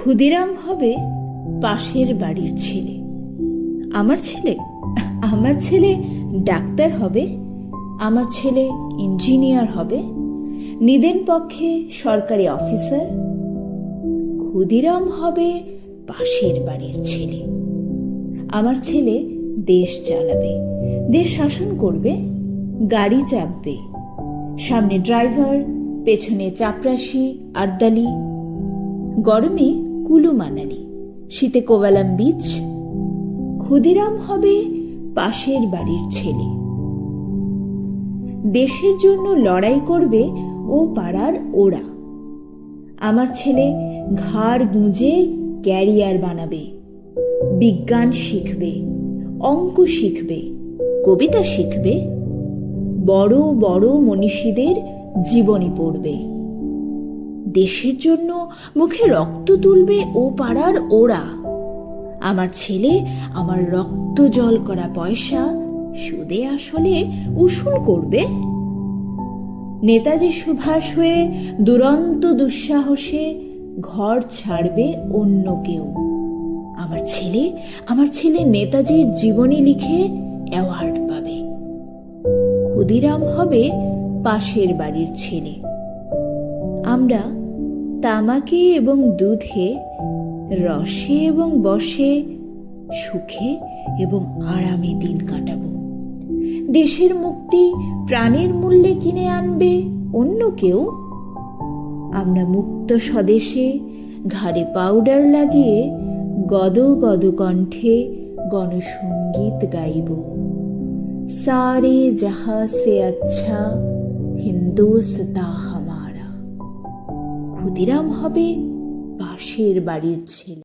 ক্ষুদিরাম হবে পাশের বাড়ির ছেলে। আমার ছেলে আমার ছেলে ডাক্তার হবে, আমার ছেলে ইঞ্জিনিয়ার হবে, নিদেন পক্ষে সরকারি অফিসার। ক্ষুদিরাম হবে পাশের বাড়ির ছেলে। আমার ছেলে দেশ চালাবে, দেশ শাসন করবে, গাড়ি চাপবে, সামনে ড্রাইভার, পেছনে চাপরাশি আরদালি। গরমে কুলু মানালি, শীতে কোভালাম বিচ। ক্ষুদিরাম হবে পাশের বাড়ির ছেলে। দেশের জন্য লড়াই করবে ও পাড়ার ওরা। আমার ছেলে ঘাড় গুঁজে ক্যারিয়ার বানাবে, বিজ্ঞান শিখবে, অঙ্ক শিখবে, কবিতা শিখবে, বড় বড় মনীষীদের জীবনী পড়বে। দেশের জন্য মুখে রক্ত তুলবে ও পাড়ার ওরা। আমার ছেলে আমার রক্ত জল করা পয়সা সুদে আসলে উসুল করবে। নেতাজি সুভাষ হয়ে দুরন্ত দুঃসাহসে ঘর ছাড়বে অন্য কেউ। আমার ছেলে নেতাজির জীবনী লিখে অ্যাওয়ার্ড পাবে। ক্ষুদিরাম হবে পাশের বাড়ির ছেলে। আমরা তামাকে এবং দুধে, রসে এবং বসে, সুখে এবং আরামে দিন কাটাবো। দেশের মুক্তি প্রাণের মূল্যে কিনে আনবে অন্য কেউ। আমরা মুক্ত স্বদেশে ঘাড়ে পাউডার লাগিয়ে গদ গদ কণ্ঠে গণসঙ্গীত গাইব। সারে জাহা সে আচ্ছা হিন্দুস্তা হামারা। ক্ষুদিরাম হবে পাশের বাড়ির ছেলে।